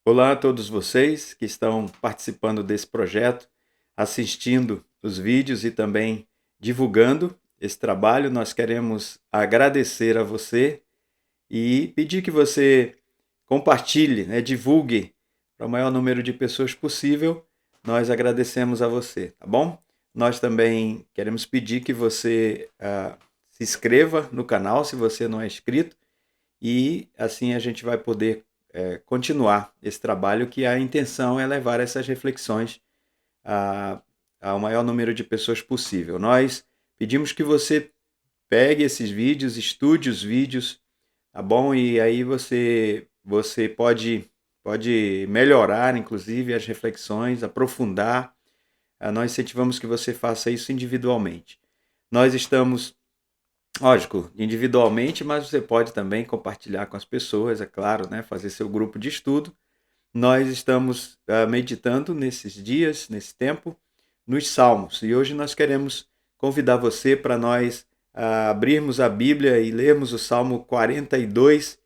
Olá a todos vocês que estão participando desse projeto, assistindo os vídeos e também divulgando esse trabalho. Nós queremos agradecer a você e pedir que você compartilhe, divulgue para o maior número de pessoas possível. Nós agradecemos a você, tá bom? Nós também queremos pedir que você se inscreva no canal se você não é inscrito e assim a gente vai poder continuar esse trabalho, que a intenção é levar essas reflexões a, ao maior número de pessoas possível. Nós pedimos que você pegue esses vídeos, estude os vídeos, tá bom? E aí você pode melhorar, inclusive, as reflexões, aprofundar. Nós incentivamos que você faça isso individualmente. Nós estamos, lógico, individualmente, mas você pode também compartilhar com as pessoas, é claro, né? Fazer seu grupo de estudo. Nós estamos meditando nesses dias, nesse tempo, nos Salmos. E hoje nós queremos convidar você para nós abrirmos a Bíblia e lermos o Salmo 42,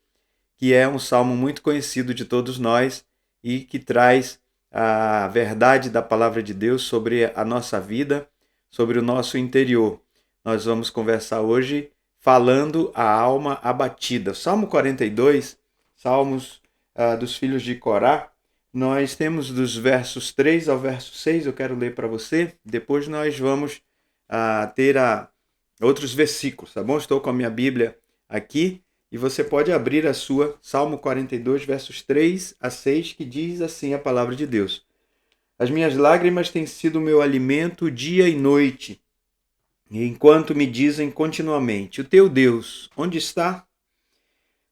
que é um salmo muito conhecido de todos nós e que traz a verdade da palavra de Deus sobre a nossa vida, sobre o nosso interior. Nós vamos conversar hoje falando a alma abatida. Salmo 42, Salmos dos filhos de Corá. Nós temos dos versos 3 ao verso 6, eu quero ler para você. Depois nós vamos ter outros versículos, tá bom? Estou com a minha Bíblia aqui e você pode abrir a sua, Salmo 42, versos 3 a 6, que diz assim a palavra de Deus. As minhas lágrimas têm sido meu alimento dia e noite, enquanto me dizem continuamente: o teu Deus, onde está?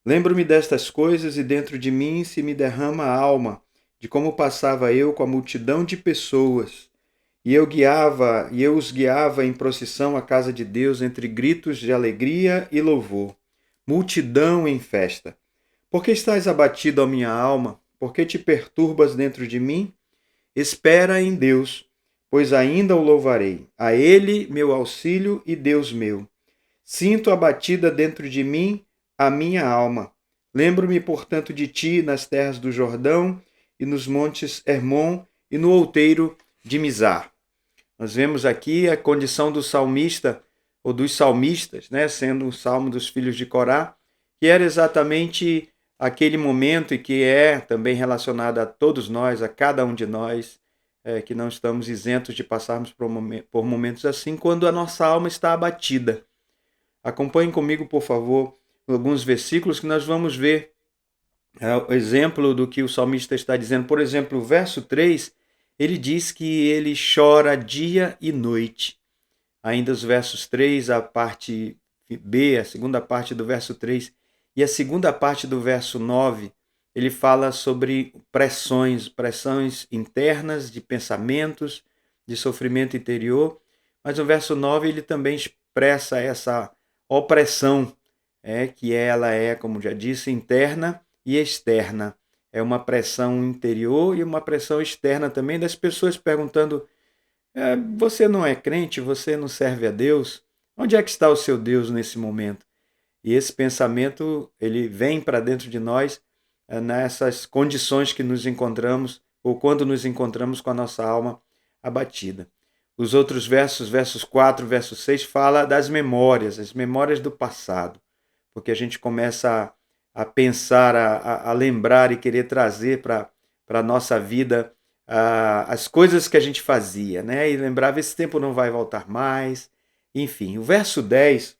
Lembro-me destas coisas e dentro de mim se me derrama a alma, de como passava eu com a multidão de pessoas, e eu os guiava em procissão à casa de Deus entre gritos de alegria e louvor, multidão em festa. Por que estás abatido, ó minha alma? Por que te perturbas dentro de mim? Espera em Deus, pois ainda o louvarei. A Ele, meu auxílio e Deus meu. Sinto abatida dentro de mim a minha alma. Lembro-me, portanto, de ti nas terras do Jordão e nos montes Hermon e no outeiro de Mizar. Nós vemos aqui a condição do salmista ou dos salmistas, né, sendo um salmo dos filhos de Corá, que era exatamente aquele momento e que é também relacionado a todos nós, a cada um de nós, que não estamos isentos de passarmos por momentos assim, quando a nossa alma está abatida. Acompanhe comigo, por favor, alguns versículos que nós vamos ver o exemplo do que o salmista está dizendo. Por exemplo, o verso 3, ele diz que ele chora dia e noite. Ainda os versos 3, a parte B, a segunda parte do verso 3 e a segunda parte do verso 9, ele fala sobre pressões internas de pensamentos, de sofrimento interior, mas no verso 9 ele também expressa essa opressão, que ela é, como já disse, interna e externa. É uma pressão interior e uma pressão externa também das pessoas perguntando: você não é crente? Você não serve a Deus? Onde é que está o seu Deus nesse momento? E esse pensamento ele vem para dentro de nós nessas condições que nos encontramos ou quando nos encontramos com a nossa alma abatida. Os outros versos 4, verso 6, fala das memórias, as memórias do passado, porque a gente começa a pensar, a lembrar e querer trazer para a nossa vida as coisas que a gente fazia, né? E lembrava, esse tempo não vai voltar mais. Enfim, o verso 10,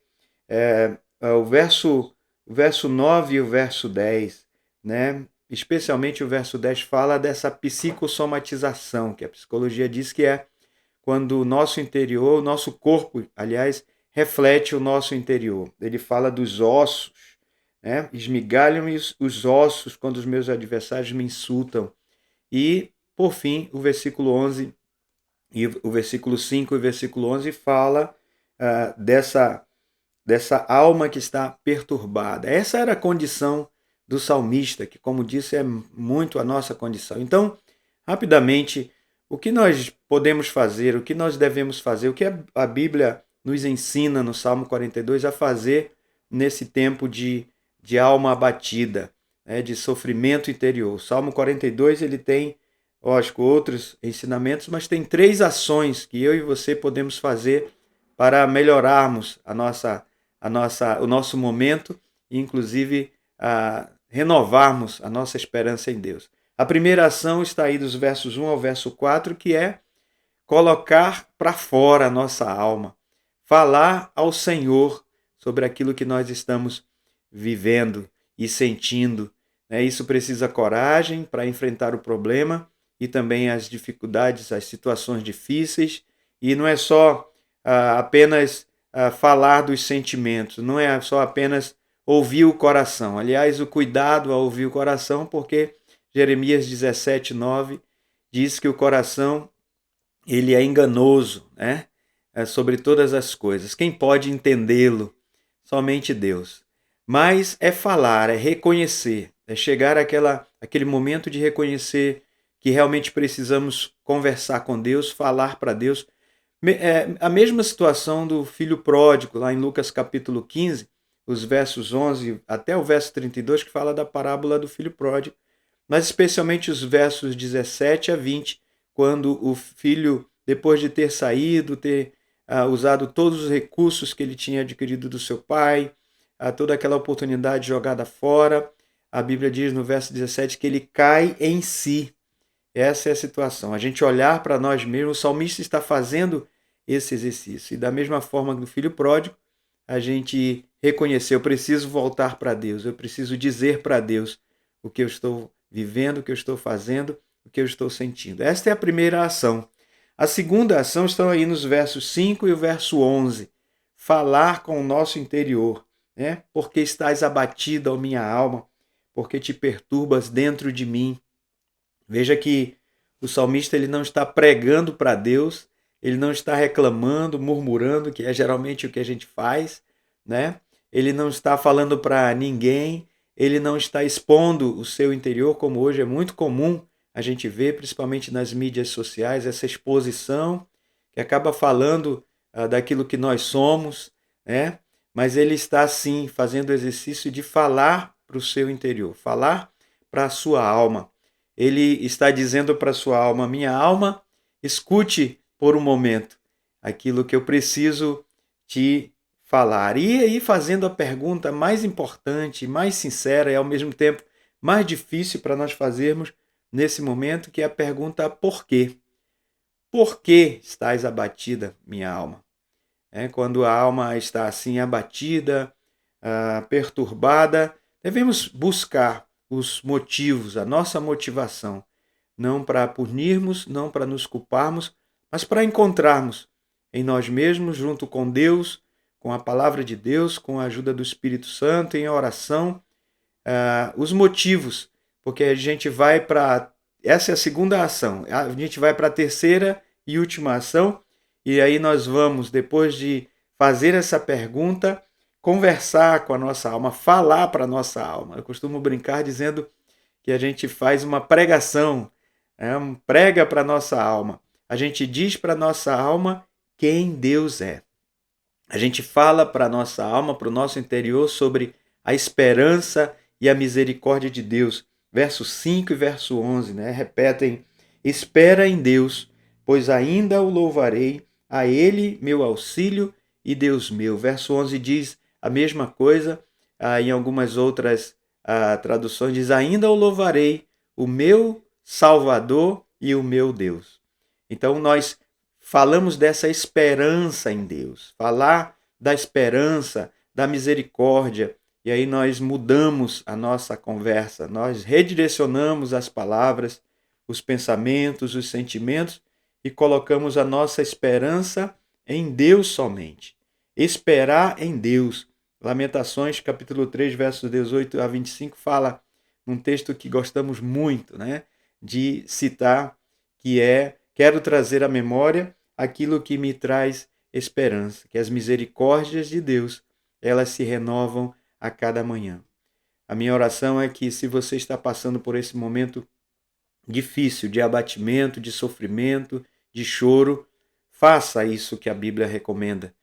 o verso 9 e o verso 10, né? Especialmente o verso 10 fala dessa psicossomatização, que a psicologia diz que é quando o nosso interior, o nosso corpo, aliás, reflete o nosso interior. Ele fala dos ossos, né? Esmigalham-me os ossos quando os meus adversários me insultam. E, por fim, o versículo 11 e o versículo 5 e o versículo 11 fala dessa alma que está perturbada. Essa era a condição do salmista, que, como disse, é muito a nossa condição. Então, rapidamente, o que nós podemos fazer, o que nós devemos fazer, o que a Bíblia nos ensina no Salmo 42 a fazer nesse tempo de alma abatida, né, de sofrimento interior. O Salmo 42 ele tem, lógico, outros ensinamentos, mas tem 3 ações que eu e você podemos fazer para melhorarmos o nosso momento e, inclusive, renovarmos a nossa esperança em Deus. A primeira ação está aí dos versos 1 ao verso 4, que é colocar para fora a nossa alma, falar ao Senhor sobre aquilo que nós estamos vivendo e sentindo. Isso precisa coragem para enfrentar o problema e também as dificuldades, as situações difíceis. E não é só apenas falar dos sentimentos, não é só apenas ouvir o coração. Aliás, o cuidado a ouvir o coração, porque Jeremias 17:9 diz que o coração ele é enganoso, né? Sobre todas as coisas. Quem pode entendê-lo? Somente Deus. Mas é falar, é reconhecer, é chegar àquele momento de reconhecer que realmente precisamos conversar com Deus, falar para Deus. A mesma situação do filho pródigo, lá em Lucas capítulo 15, os versos 11 até o verso 32, que fala da parábola do filho pródigo, mas especialmente os versos 17 a 20, quando o filho, depois de ter saído, ter usado todos os recursos que ele tinha adquirido do seu pai, toda aquela oportunidade jogada fora, a Bíblia diz no verso 17 que ele cai em si. Essa é a situação. A gente olhar para nós mesmos, o salmista está fazendo esse exercício. E da mesma forma do filho pródigo, a gente reconhecer, eu preciso voltar para Deus, eu preciso dizer para Deus o que eu estou vivendo, o que eu estou fazendo, o que eu estou sentindo. Esta é a primeira ação. A segunda ação está aí nos versos 5 e o verso 11. Falar com o nosso interior, né? Porque estás abatida, ó minha alma, porque te perturbas dentro de mim. Veja que o salmista ele não está pregando para Deus, ele não está reclamando, murmurando, que é geralmente o que a gente faz, né? Ele não está falando para ninguém, ele não está expondo o seu interior, como hoje é muito comum a gente ver, principalmente nas mídias sociais, essa exposição que acaba falando daquilo que nós somos, né? Mas ele está sim fazendo o exercício de falar para o seu interior, falar para a sua alma. Ele está dizendo para a sua alma: minha alma, escute por um momento aquilo que eu preciso te falar. E aí fazendo a pergunta mais importante, mais sincera e ao mesmo tempo mais difícil para nós fazermos nesse momento, que é a pergunta por quê? Por que estás abatida, minha alma? Quando a alma está assim abatida, perturbada, devemos buscar os motivos, a nossa motivação, não para punirmos, não para nos culparmos, mas para encontrarmos em nós mesmos, junto com Deus, com a palavra de Deus, com a ajuda do Espírito Santo, em oração, os motivos, porque a gente vai para. Essa é a segunda ação, a gente vai para a terceira e última ação, e aí nós vamos, depois de fazer essa pergunta, conversar com a nossa alma, falar para a nossa alma. Eu costumo brincar dizendo que a gente faz uma pregação, prega para a nossa alma. A gente diz para a nossa alma quem Deus é. A gente fala para a nossa alma, para o nosso interior, sobre a esperança e a misericórdia de Deus. Verso 5 e verso 11, né? Repetem: espera em Deus, pois ainda o louvarei, a Ele meu auxílio e Deus meu. Verso 11 diz a mesma coisa, em algumas outras traduções diz: ainda o louvarei, o meu Salvador e o meu Deus. Então nós falamos dessa esperança em Deus, falar da esperança, da misericórdia, e aí nós mudamos a nossa conversa, nós redirecionamos as palavras, os pensamentos, os sentimentos e colocamos a nossa esperança em Deus somente. Esperar em Deus. Lamentações, capítulo 3, versos 18 a 25, fala num texto que gostamos muito, né, de citar, que é: quero trazer à memória aquilo que me traz esperança, que as misericórdias de Deus, elas se renovam a cada manhã. A minha oração é que, se você está passando por esse momento difícil, de abatimento, de sofrimento, de choro, faça isso que a Bíblia recomenda.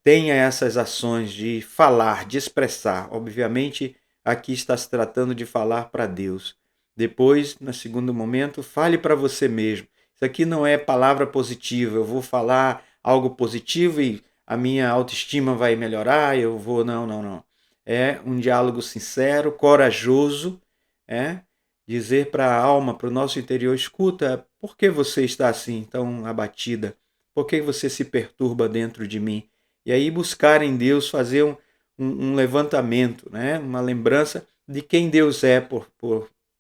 Tenha essas ações de falar, de expressar. Obviamente, aqui está se tratando de falar para Deus. Depois, no segundo momento, fale para você mesmo. Isso aqui não é palavra positiva, eu vou falar algo positivo e a minha autoestima vai melhorar, eu vou... Não, não, não. É um diálogo sincero, corajoso, dizer para a alma, para o nosso interior, escuta, por que você está assim, tão abatida? Por que você se perturba dentro de mim? E aí buscar em Deus fazer um levantamento, uma lembrança de quem Deus é,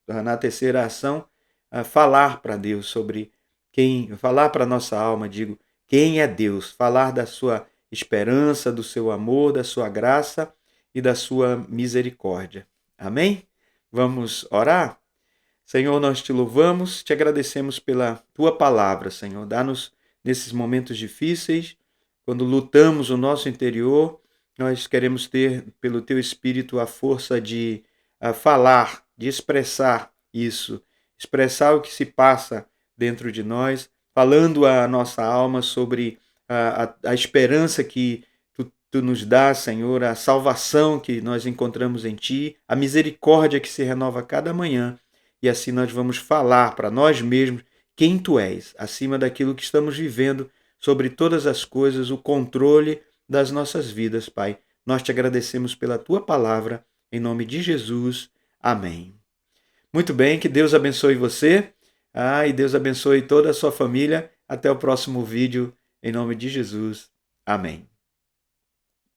na terceira ação, falar para Deus sobre falar para a nossa alma, digo, quem é Deus, falar da sua esperança, do seu amor, da sua graça e da sua misericórdia. Amém? Vamos orar? Senhor, nós te louvamos, te agradecemos pela tua palavra, Senhor. Dá-nos nesses momentos difíceis, quando lutamos o nosso interior, nós queremos ter, pelo teu Espírito, a força de falar, de expressar isso, expressar o que se passa dentro de nós, falando à nossa alma sobre a esperança que tu nos dá, Senhor, a salvação que nós encontramos em ti, a misericórdia que se renova a cada manhã. E assim nós vamos falar para nós mesmos quem tu és, acima daquilo que estamos vivendo, sobre todas as coisas, o controle das nossas vidas, Pai. Nós te agradecemos pela tua palavra, em nome de Jesus. Amém. Muito bem, que Deus abençoe você, e Deus abençoe toda a sua família. Até o próximo vídeo, em nome de Jesus. Amém.